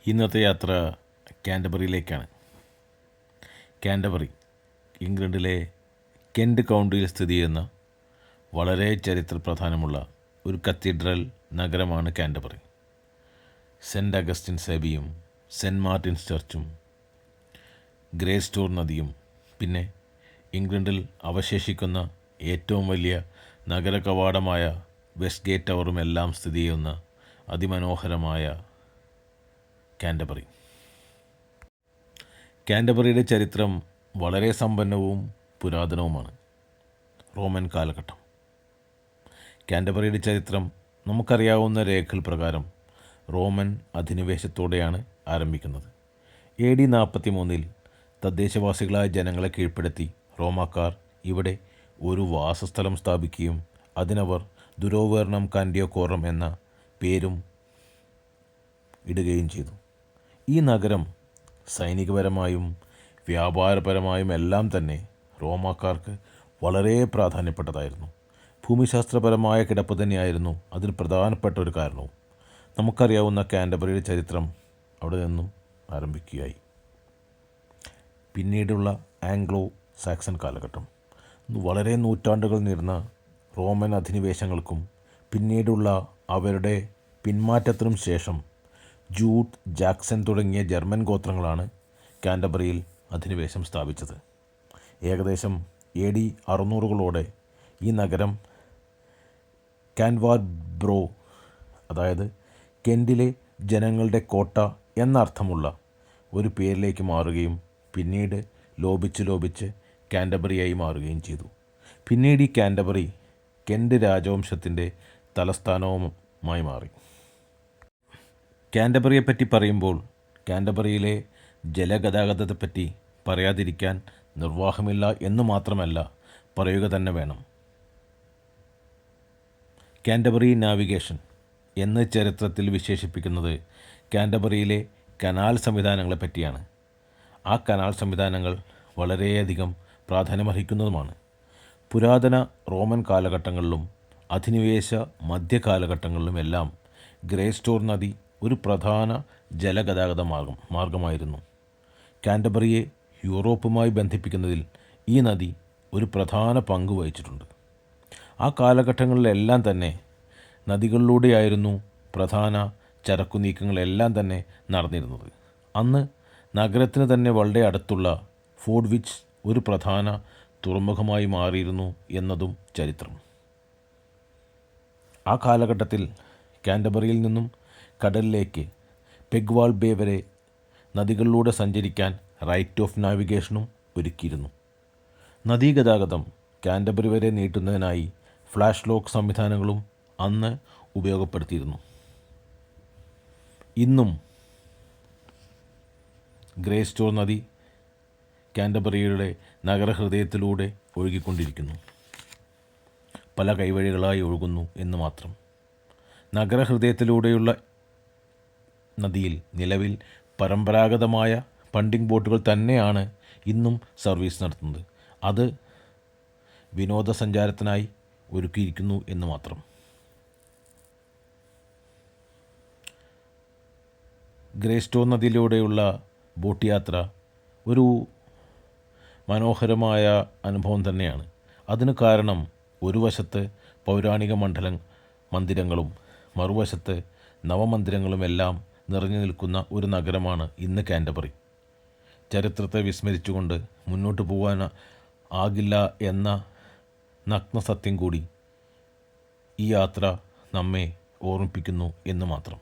ഇന്നത്തെ യാത്ര കാൻറ്റർബറിയിലേക്കാണ്. കാൻറ്റർബറി ഇംഗ്ലണ്ടിലെ കെൻറ്റ് കൗണ്ടിയിൽ സ്ഥിതി ചെയ്യുന്ന വളരെ ചരിത്ര പ്രാധാന്യമുള്ള ഒരു കത്തീഡ്രൽ നഗരമാണ് കാൻറ്റർബറി. സെൻറ്റ് അഗസ്റ്റിൻസ് അബിയും സെൻറ്റ് മാർട്ടിൻസ് ചർച്ചും ഗ്രേ സ്റ്റോർ നദിയും പിന്നെ ഇംഗ്ലണ്ടിൽ അവശേഷിക്കുന്ന ഏറ്റവും വലിയ നഗര കവാടമായ വെസ്റ്റ് ഗേറ്റ് ടവറും എല്ലാം സ്ഥിതി ചെയ്യുന്ന അതിമനോഹരമായ കാൻറ്റർബറി. കാൻറ്റർബറിയുടെ ചരിത്രം വളരെ സമ്പന്നവും പുരാതനവുമാണ്. റോമൻ കാലഘട്ടം. കാൻറ്റർബറിയുടെ ചരിത്രം നമുക്കറിയാവുന്ന രേഖകൾ പ്രകാരം റോമൻ അധിനിവേശത്തോടെയാണ് ആരംഭിക്കുന്നത്. AD 43 തദ്ദേശവാസികളായ ജനങ്ങളെ കീഴ്പ്പെടുത്തി റോമാക്കാർ ഇവിടെ ഒരു വാസസ്ഥലം സ്ഥാപിക്കുകയും അതിനവർ ദുരോവേർണം കാൻഡിയോക്കോറം എന്ന പേരും ഇടുകയും ചെയ്തു. ഈ നഗരം സൈനികപരമായും വ്യാപാരപരമായും എല്ലാം തന്നെ റോമാക്കാർക്ക് വളരെ പ്രാധാന്യപ്പെട്ടതായിരുന്നു. ഭൂമിശാസ്ത്രപരമായ കിടപ്പ് തന്നെയായിരുന്നു അതിൽ പ്രധാനപ്പെട്ട ഒരു കാരണവും. നമുക്കറിയാവുന്ന കാൻറ്റർബറിയുടെ ചരിത്രം അവിടെ നിന്നും ആരംഭിക്കുകയായി. പിന്നീടുള്ള ആംഗ്ലോ സാക്സൺ കാലഘട്ടം വളരെ നൂറ്റാണ്ടുകൾ നീളുന്ന റോമൻ അധിനിവേശങ്ങൾക്കും പിന്നീടുള്ള അവരുടെ പിന്മാറ്റത്തിനും ശേഷം ജൂട്ട്, ജാക്സൺ തുടങ്ങിയ ജർമ്മൻ ഗോത്രങ്ങളാണ് കാൻറ്റർബറിയിൽ അധിനിവേശം സ്ഥാപിച്ചത്. ഏകദേശം AD 600 ഈ നഗരം കാൻവാർബ്രോ, അതായത് കെൻറ്റിലെ ജനങ്ങളുടെ കോട്ട എന്നർത്ഥമുള്ള ഒരു പേരിലേക്ക് മാറുകയും പിന്നീട് ലോപിച്ച് കാൻറ്റർബറിയായി മാറുകയും ചെയ്തു. പിന്നീട് ഈ കാൻറ്റർബറി കെൻറ്റ് രാജവംശത്തിൻ്റെ തലസ്ഥാനവുമായി മാറി. കാൻറ്റർബറിയെപ്പറ്റി പറയുമ്പോൾ കാൻറ്റർബറിയിലെ ജലഗതാഗതത്തെപ്പറ്റി പറയാതിരിക്കാൻ നിർവാഹമില്ല എന്ന് മാത്രമല്ല, പറയുക തന്നെ വേണം. കാൻറ്റർബറി നാവിഗേഷൻ എന്ന് ചരിത്രത്തിൽ വിശേഷിപ്പിക്കുന്നത് കാൻറ്റർബറിയിലെ കനാൽ സംവിധാനങ്ങളെപ്പറ്റിയാണ്. ആ കനാൽ സംവിധാനങ്ങൾ വളരെയധികം പ്രാധാന്യമർഹിക്കുന്നതുമാണ്. പുരാതന റോമൻ കാലഘട്ടങ്ങളിലും അധിനിവേശ മധ്യകാലഘട്ടങ്ങളിലുമെല്ലാം ഗ്രേ സ്റ്റോർ നദി ഒരു പ്രധാന ജലഗതാഗത മാർഗമായിരുന്നു. കാൻറ്റർബറിയെ യൂറോപ്പുമായി ബന്ധിപ്പിക്കുന്നതിൽ ഈ നദി ഒരു പ്രധാന പങ്ക് വഹിച്ചിട്ടുണ്ട്. ആ കാലഘട്ടങ്ങളിലെല്ലാം തന്നെ നദികളിലൂടെയായിരുന്നു പ്രധാന ചരക്കു നീക്കങ്ങളെല്ലാം തന്നെ നടന്നിരുന്നത്. അന്ന് നഗരത്തിന് തന്നെ വളരെ അടുത്തുള്ള ഫോർഡ്വിച്ച് ഒരു പ്രധാന തുറമുഖമായി മാറിയിരുന്നു എന്നതും ചരിത്രം. ആ കാലഘട്ടത്തിൽ കാൻറ്റർബറിയിൽ നിന്നും കടലിലേക്ക് പെഗ്വാൾ ബേ വരെ നദികളിലൂടെ സഞ്ചരിക്കാൻ റൈറ്റ് ഓഫ് നാവിഗേഷനും ഒരുക്കിയിരുന്നു. നദീഗതാഗതം കാൻറ്റർബറി വരെ നീട്ടുന്നതിനായി ഫ്ലാഷ് ലോക്ക് സംവിധാനങ്ങളും അന്ന് ഉപയോഗപ്പെടുത്തിയിരുന്നു. ഇന്നും ഗ്രേ സ്റ്റോർ നദി കാൻറ്റർബറിയുടെ നഗരഹൃദയത്തിലൂടെ ഒഴുകിക്കൊണ്ടിരിക്കുന്നു. പല കൈവഴികളായി ഒഴുകുന്നു എന്ന് മാത്രം. നഗരഹൃദയത്തിലൂടെയുള്ള നദിയിൽ നിലവിൽ പരമ്പരാഗതമായ പണ്ടിങ് ബോട്ടുകൾ തന്നെയാണ് ഇന്നും സർവീസ് നടത്തുന്നത്. അത് വിനോദസഞ്ചാരത്തിനായി ഒരുക്കിയിരിക്കുന്നു എന്ന് മാത്രം. ഗ്രേ സ്റ്റോർ നദിയിലൂടെയുള്ള ബോട്ട് യാത്ര ഒരു മനോഹരമായ അനുഭവം തന്നെയാണ്. അതിന് കാരണം ഒരു വശത്ത് പൗരാണിക മന്ദിരങ്ങളും മറുവശത്ത് നവമന്ദിരങ്ങളുമെല്ലാം നിറഞ്ഞു നിൽക്കുന്ന ഒരു നഗരമാണ് ഇന്ന് കാൻറ്റർബറി. ചരിത്രത്തെ വിസ്മരിച്ചുകൊണ്ട് മുന്നോട്ട് പോകാൻ ആകില്ല എന്ന നഗ്നസത്യം കൂടി ഈ യാത്ര നമ്മെ ഓർമ്മിപ്പിക്കുന്നു എന്ന് മാത്രം.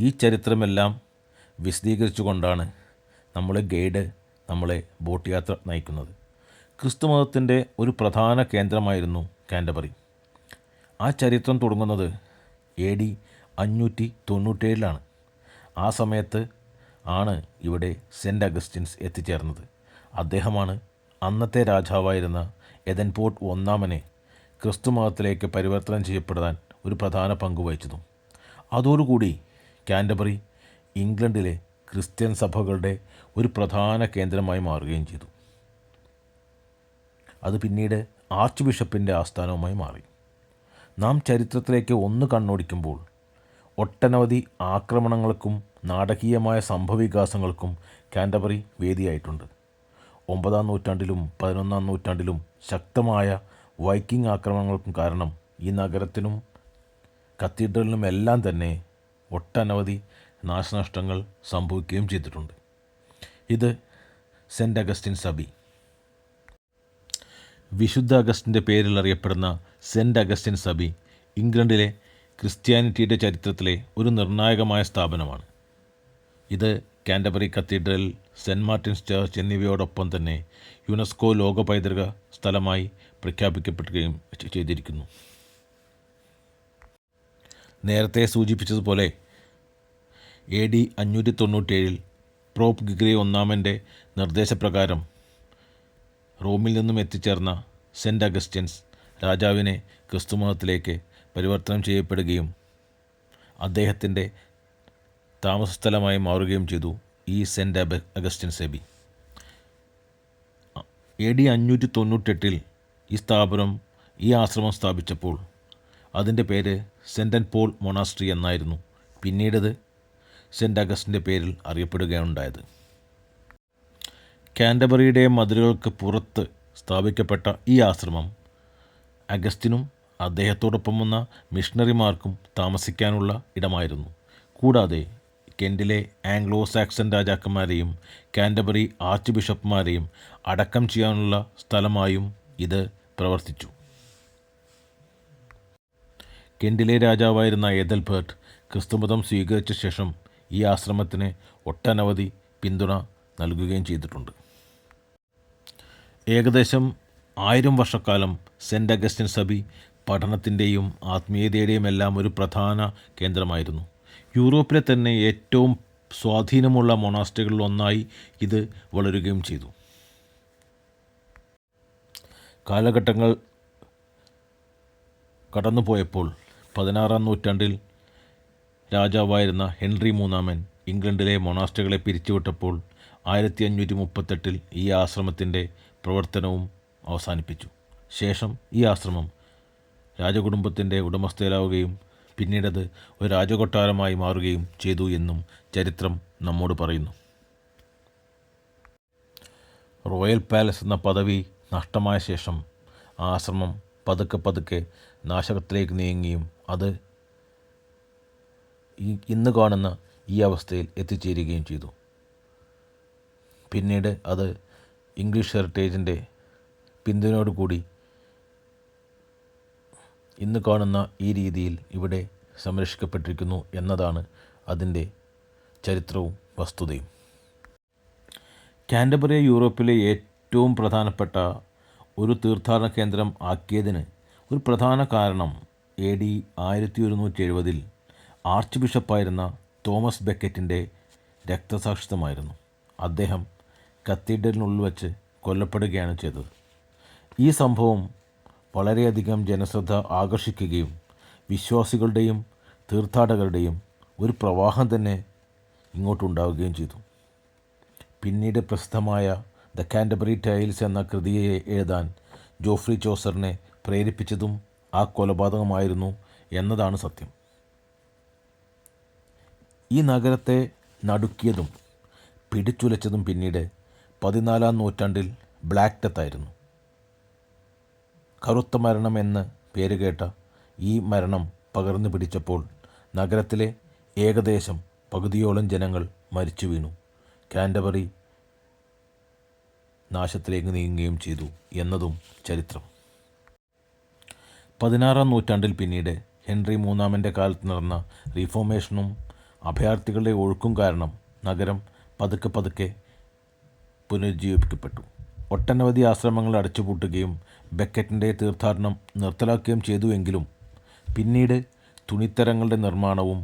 ഈ ചരിത്രമെല്ലാം വിശദീകരിച്ചുകൊണ്ടാണ് നമ്മളെ ഗൈഡ് നമ്മളെ ബോട്ട് യാത്ര നയിക്കുന്നത്. ക്രിസ്തുമതത്തിൻ്റെ ഒരു കേന്ദ്രമായിരുന്നു കാൻറ്റർബറി. ആ ചരിത്രം തുടങ്ങുന്നത് AD 597 ആ സമയത്ത് ആണ് ഇവിടെ സെൻറ്റ് അഗസ്റ്റിൻസ് എത്തിച്ചേർന്നത്. അദ്ദേഹമാണ് അന്നത്തെ രാജാവായിരുന്ന എദൻപോർട്ട് I ക്രിസ്തുമതത്തിലേക്ക് പരിവർത്തനം ചെയ്യപ്പെടാൻ ഒരു പ്രധാന പങ്ക് വഹിച്ചതും. അതോടുകൂടി കാൻറ്റർബറി ഇംഗ്ലണ്ടിലെ ക്രിസ്ത്യൻ സഭകളുടെ ഒരു പ്രധാന കേന്ദ്രമായി മാറുകയും ചെയ്തു. അത് പിന്നീട് ആർച്ച് ബിഷപ്പിൻ്റെ ആസ്ഥാനവുമായി മാറി. നാം ചരിത്രത്തിലേക്ക് ഒന്ന് കണ്ണോടിക്കുമ്പോൾ ഒട്ടനവധി ആക്രമണങ്ങൾക്കും നാടകീയമായ സംഭവവികാസങ്ങൾക്കും കാൻറ്റർബറി വേദിയായിട്ടുണ്ട്. 9-ാം നൂറ്റാണ്ടിലും 11-ാം നൂറ്റാണ്ടിലും ശക്തമായ വൈക്കിംഗ് ആക്രമണങ്ങൾക്കും കാരണം ഈ നഗരത്തിനും കത്തീഡ്രലിനുമെല്ലാം തന്നെ ഒട്ടനവധി നാശനഷ്ടങ്ങൾ സംഭവിക്കുകയും ചെയ്തിട്ടുണ്ട്. ഇത് സെൻറ്റ് അഗസ്റ്റിൻസ് അബി. വിശുദ്ധ അഗസ്റ്റിൻ്റെ പേരിൽ അറിയപ്പെടുന്ന സെൻറ്റ് അഗസ്റ്റിൻസ് അബി ഇംഗ്ലണ്ടിലെ ക്രിസ്ത്യാനിറ്റിയുടെ ചരിത്രത്തിലെ ഒരു നിർണായകമായ സ്ഥാപനമാണ്. ഇത് Canterbury Cathedral, Saint Martin's Church എന്നിവയോടൊപ്പം തന്നെ യുനെസ്കോ ലോക പൈതൃക സ്ഥലമായി പ്രഖ്യാപിക്കപ്പെടുകയും ചെയ്തിരിക്കുന്നു. നേരത്തെ സൂചിപ്പിച്ചതുപോലെ AD 597 പോപ്പ് ഗ്രിഗറി I നിർദ്ദേശപ്രകാരം റോമിൽ നിന്നും എത്തിച്ചേർന്ന സെൻറ്റ് അഗസ്റ്റിൻസ് രാജാവിനെ ക്രിസ്തുമതത്തിലേക്ക് പരിവർത്തനം ചെയ്യപ്പെടുകയും അദ്ദേഹത്തിൻ്റെ താമസസ്ഥലമായി മാറുകയും ചെയ്തു ഈ സെൻറ്റ് അഗസ്റ്റിൻസ് അബി. AD 598 ഈ ആശ്രമം സ്ഥാപിച്ചപ്പോൾ അതിൻ്റെ പേര് സെൻറ്റ് പോൾ മൊണാസ്ട്രി എന്നായിരുന്നു. പിന്നീടത് സെൻറ്റ് അഗസ്റ്റിൻ്റെ പേരിൽ അറിയപ്പെടുകയുണ്ടായത്. കാൻറ്റർബറിയുടെ മതിലുകൾക്ക് പുറത്ത് സ്ഥാപിക്കപ്പെട്ട ഈ ആശ്രമം അഗസ്റ്റിനും അദ്ദേഹത്തോടൊപ്പം വന്ന മിഷണറിമാർക്കും താമസിക്കാനുള്ള ഇടമായിരുന്നു. കൂടാതെ കെൻറ്റിലെ ആംഗ്ലോ സാക്സൺ രാജാക്കന്മാരെയും കാൻറ്റർബറി ആർച്ച് ബിഷപ്പ്മാരെയും അടക്കം ചെയ്യാനുള്ള സ്ഥലമായും ഇത് പ്രവർത്തിച്ചു. കെൻറ്റിലെ രാജാവായിരുന്ന ഏദൽബർട്ട് ക്രിസ്തുമതം സ്വീകരിച്ച ശേഷം ഈ ആശ്രമത്തിന് ഒട്ടനവധി പിന്തുണ നൽകുകയും ചെയ്തിട്ടുണ്ട്. ഏകദേശം 1000 വർഷക്കാലം സെൻറ്റ് അഗസ്റ്റിൻസ് അബി പഠനത്തിൻ്റെയും ആത്മീയതയുടെയും എല്ലാം ഒരു പ്രധാന കേന്ദ്രമായിരുന്നു. യൂറോപ്പിലെ തന്നെ ഏറ്റവും സ്വാധീനമുള്ള മൊണാസ്ട്രികളിൽ ഒന്നായി ഇത് വളരുകയും ചെയ്തു. കാലഘട്ടങ്ങൾ കടന്നുപോയപ്പോൾ 16-ാം നൂറ്റാണ്ടിൽ രാജാവായിരുന്ന ഹെൻറി III ഇംഗ്ലണ്ടിലെ മൊണാസ്ട്രികളെ പിരിച്ചുവിട്ടപ്പോൾ 1538 ഈ ആശ്രമത്തിൻ്റെ പ്രവർത്തനവും അവസാനിപ്പിച്ചു. ശേഷം ഈ ആശ്രമം രാജകുടുംബത്തിൻ്റെ ഉടമസ്ഥയിലാവുകയും പിന്നീടത് ഒരു രാജകൊട്ടാരമായി മാറുകയും ചെയ്തു എന്നും ചരിത്രം നമ്മോട് പറയുന്നു. റോയൽ പാലസ് എന്ന പദവി നഷ്ടമായ ശേഷം ആശ്രമം പതുക്കെ നാശത്തിലേക്ക് നീങ്ങുകയും അത് ഇന്ന് കാണുന്ന ഈ അവസ്ഥയിൽ എത്തിച്ചേരുകയും ചെയ്തു. പിന്നീട് അത് ഇംഗ്ലീഷ് ഹെറിറ്റേജിൻ്റെ പിന്തുണയോടുകൂടി ഇന്ന് കാണുന്ന ഈ രീതിയിൽ ഇവിടെ സംരക്ഷിക്കപ്പെട്ടിരിക്കുന്നു എന്നതാണ് അതിൻ്റെ ചരിത്രവും വസ്തുതയും. കാൻറ്റർബറിയെ യൂറോപ്പിലെ ഏറ്റവും പ്രധാനപ്പെട്ട ഒരു തീർത്ഥാടന കേന്ദ്രം ആക്കിയതിന് ഒരു പ്രധാന കാരണം AD 1170 ആർച്ച് ബിഷപ്പായിരുന്ന തോമസ് ബെക്കറ്റിൻ്റെ രക്തസാക്ഷിത്വമായിരുന്നു. അദ്ദേഹം കത്തീഡ്രലിനുള്ളിൽ വച്ച് കൊല്ലപ്പെടുകയാണ് ചെയ്തത്. ഈ സംഭവം വളരെയധികം ജനശ്രദ്ധ ആകർഷിക്കുകയും വിശ്വാസികളുടെയും തീർത്ഥാടകരുടെയും ഒരു പ്രവാഹം തന്നെ ഇങ്ങോട്ടുണ്ടാവുകയും ചെയ്തു. പിന്നീട് പ്രസിദ്ധമായ ദ കാൻറ്റർബറി ടൈൽസ് എന്ന കൃതിയെ എഴുതാൻ ജോഫ്രി ചോസറിനെ പ്രേരിപ്പിച്ചതും ആ കൊലപാതകമായിരുന്നു എന്നതാണ് സത്യം. ഈ നഗരത്തെ നടുക്കിയതും പിടിച്ചുലച്ചതും പിന്നീട് 14-ാം നൂറ്റാണ്ടിൽ ബ്ലാക്ക് ഡെത്ത് ആയിരുന്നു. കറുത്ത മരണം എന്ന് പേരുകേട്ട ഈ മരണം പകർന്നു പിടിച്ചപ്പോൾ നഗരത്തിലെ ഏകദേശം പകുതിയോളം ജനങ്ങൾ മരിച്ചു വീണു. കാൻറ്റർബറി നാശത്തിലേക്ക് നീങ്ങുകയും ചെയ്തു എന്നതും ചരിത്രം. 16-ാം നൂറ്റാണ്ടിൽ പിന്നീട് ഹെൻറി III കാലത്ത് നടന്ന റീഫോർമേഷനും അഭയാർത്ഥികളുടെ ഒഴുക്കും കാരണം നഗരം പതുക്കെ പുനരുജ്ജീവിപ്പിക്കപ്പെട്ടു. ഒട്ടനവധി ആശ്രമങ്ങൾ അടച്ചുപൂട്ടുകയും ബെക്കറ്റിൻ്റെ തീർത്ഥാടനം നിർത്തലാക്കുകയും ചെയ്തുവെങ്കിലും പിന്നീട് തുണിത്തരങ്ങളുടെ നിർമ്മാണവും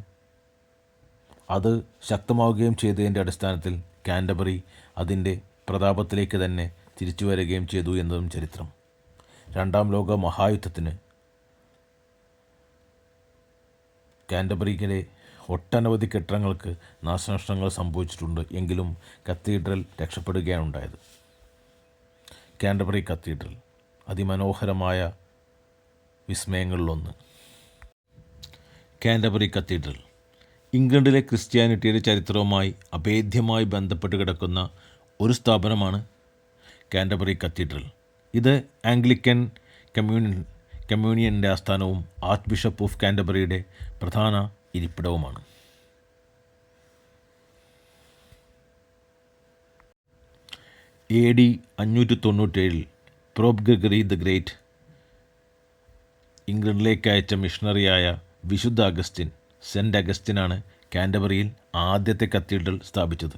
അത് ശക്തമാവുകയും ചെയ്തതിൻ്റെ അടിസ്ഥാനത്തിൽ കാൻറ്റർബറി അതിൻ്റെ പ്രതാപത്തിലേക്ക് തന്നെ തിരിച്ചു വരികയും ചെയ്തു എന്നതും ചരിത്രം. 2-ാം ലോക മഹായുദ്ധത്തിന് കാൻറ്റർബറിയിലെ ഒട്ടനവധി കെട്ടിടങ്ങൾക്ക് നാശനഷ്ടങ്ങൾ സംഭവിച്ചിട്ടുണ്ട്. എങ്കിലും കത്തീഡ്രൽ രക്ഷപ്പെടുകയാണ് ഉണ്ടായത്. കാൻറ്റർബറി കത്തീഡ്രൽ അതിമനോഹരമായ വിസ്മയങ്ങളിലൊന്ന്. കാൻറ്റർബറി കത്തീഡ്രൽ ഇംഗ്ലണ്ടിലെ ക്രിസ്ത്യാനിറ്റിയുടെ ചരിത്രവുമായി അഭേദ്യമായി ബന്ധപ്പെട്ട് കിടക്കുന്ന ഒരു സ്ഥാപനമാണ് കാൻറ്റർബറി കത്തീഡ്രൽ. ഇത് ആംഗ്ലിക്കൻ കമ്മ്യൂണിയൻ്റെ ആസ്ഥാനവും ആർച്ച് ബിഷപ്പ് ഓഫ് കാൻറ്റർബറിയുടെ പ്രധാന ഇരിപ്പിടവുമാണ്. AD 597 Pope Gregory the Great ഇംഗ്ലണ്ടിലേക്ക് അയച്ച മിഷണറിയായ വിശുദ്ധ അഗസ്റ്റിൻ, സെൻറ്റ് അഗസ്റ്റിനാണ് കാൻറ്റർബറിയിൽ ആദ്യത്തെ കത്തീഡ്രൽ സ്ഥാപിച്ചത്.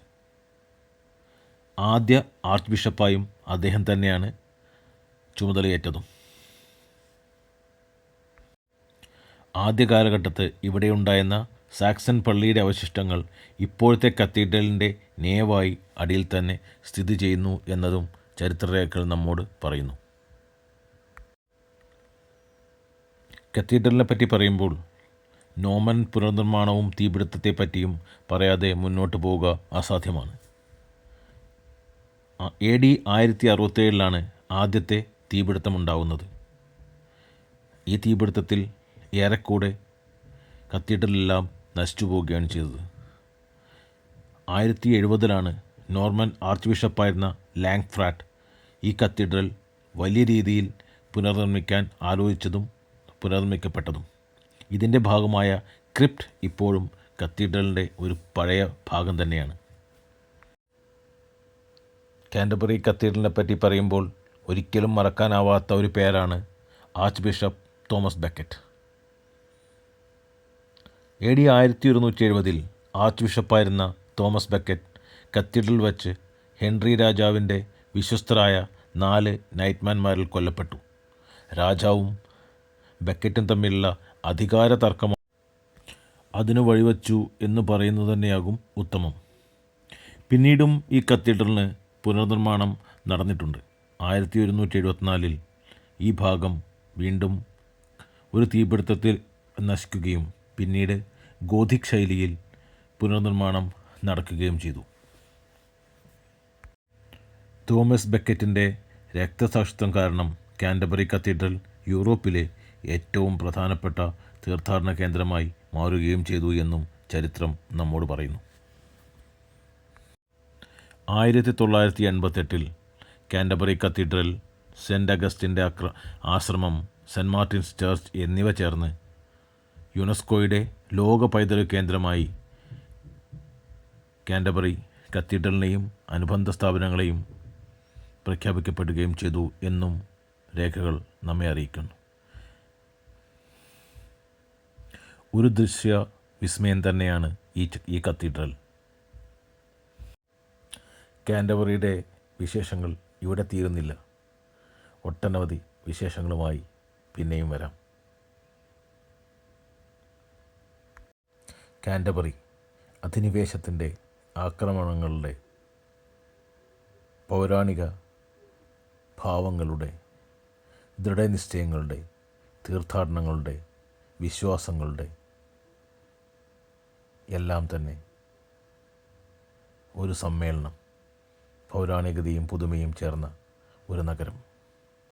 ആദ്യ ആർച്ച് ബിഷപ്പായും അദ്ദേഹം തന്നെയാണ് ചുമതലയേറ്റതും. ആദ്യ കാലഘട്ടത്ത് ഇവിടെയുണ്ടായിരുന്ന സാക്സൺ പള്ളിയുടെ അവശിഷ്ടങ്ങൾ ഇപ്പോഴത്തെ കത്തീഡ്രലിൻ്റെ നേവായി അടിയിൽ തന്നെ സ്ഥിതി ചെയ്യുന്നു എന്നതും ചരിത്രരേഖകൾ നമ്മോട് പറയുന്നു. കത്തീഡ്രലിനെ പറ്റി പറയുമ്പോൾ നോമൻ പുനർനിർമ്മാണവും തീപിടുത്തത്തെപ്പറ്റിയും പറയാതെ മുന്നോട്ട് പോവുക അസാധ്യമാണ്. AD 1067 ആദ്യത്തെ തീപിടുത്തമുണ്ടാകുന്നത്. ഈ തീപിടുത്തത്തിൽ ഏറെക്കൂടെ കത്തീഡ്രലെല്ലാം നശിച്ചു പോവുകയാണ് ചെയ്തത്. 1070 നോർമൻ ആർച്ച് ബിഷപ്പായിരുന്ന ലാങ്ഫ്രാറ്റ് ഈ കത്തീഡ്രൽ വലിയ രീതിയിൽ പുനർനിർമ്മിക്കാൻ ആലോചിച്ചതും പുനർനിർമ്മിക്കപ്പെട്ടതും. ഇതിൻ്റെ ഭാഗമായ ക്രിപ്റ്റ് ഇപ്പോഴും കത്തീഡ്രലിൻ്റെ ഒരു പഴയ ഭാഗം തന്നെയാണ്. കാൻറ്റർബറി കത്തീഡ്രലിനെ പറ്റി പറയുമ്പോൾ ഒരിക്കലും മറക്കാനാവാത്ത ഒരു പേരാണ് archbishop Thomas Becket. AD 1170 ആർച്ച് ബിഷപ്പായിരുന്ന തോമസ് ബെക്കറ്റ് കത്തീഡ്രൽ വച്ച് ഹെൻറി രാജാവിൻ്റെ വിശ്വസ്തരായ 4 നൈറ്റ്മാൻമാരിൽ കൊല്ലപ്പെട്ടു. രാജാവും ബെക്കറ്റും തമ്മിലുള്ള അധികാര തർക്കം അതിനു വഴിവച്ചു എന്ന് പറയുന്നത് തന്നെയാകും ഉത്തമം. പിന്നീടും ഈ കത്തീഡ്രലിന് പുനർനിർമ്മാണം നടന്നിട്ടുണ്ട്. 1174 ഈ ഭാഗം വീണ്ടും ഒരു തീപിടുത്തത്തിൽ നശിക്കുകയും പിന്നീട് ഗോഥിക് ശൈലിയിൽ പുനർനിർമ്മാണം നടക്കുകയും ചെയ്തു. തോമസ് ബെക്കറ്റിൻ്റെ രക്തസാക്ഷിത്വം കാരണം കാൻറ്റർബറി കത്തീഡ്രൽ യൂറോപ്പിലെ ഏറ്റവും പ്രധാനപ്പെട്ട തീർത്ഥാടന കേന്ദ്രമായി മാറുകയും ചെയ്തു എന്നും ചരിത്രം നമ്മോട് പറയുന്നു. 1988 കാൻറ്റർബറി കത്തീഡ്രൽ, സെൻറ്റ് അഗസ്റ്റിൻ്റെ ആശ്രമം, സെൻറ്റ് മാർട്ടിൻസ് ചർച്ച് എന്നിവ ചേർന്ന് യുനെസ്കോയുടെ ലോക പൈതൃക കേന്ദ്രമായി കാൻറ്റർബറി കത്തീഡ്രലിനെയും അനുബന്ധ സ്ഥാപനങ്ങളെയും പ്രഖ്യാപിക്കപ്പെടുകയും ചെയ്തു എന്നും രേഖകൾ നമ്മെ അറിയിക്കുന്നു. ഒരു ദൃശ്യ വിസ്മയം തന്നെയാണ് ഈ കത്തീഡ്രൽ. കാൻറ്റർബറിയുടെ വിശേഷങ്ങൾ ഇവിടെ തീരുന്നില്ല. ഒട്ടനവധി വിശേഷങ്ങളുമായി പിന്നെയും വരാം. കാൻറ്റർബറി അധിനിവേശത്തിൻ്റെ ആക്രമണങ്ങളുടെ, പൗരാണിക ഭാവങ്ങളുടെ, ദൃഢനിശ്ചയങ്ങളുടെ, തീർത്ഥാടനങ്ങളുടെ, വിശ്വാസങ്ങളുടെ എല്ലാം തന്നെ ഒരു സമ്മേളനം, പൗരാണികതയും പുതുമയും ചേർന്ന ഒരു നഗരം.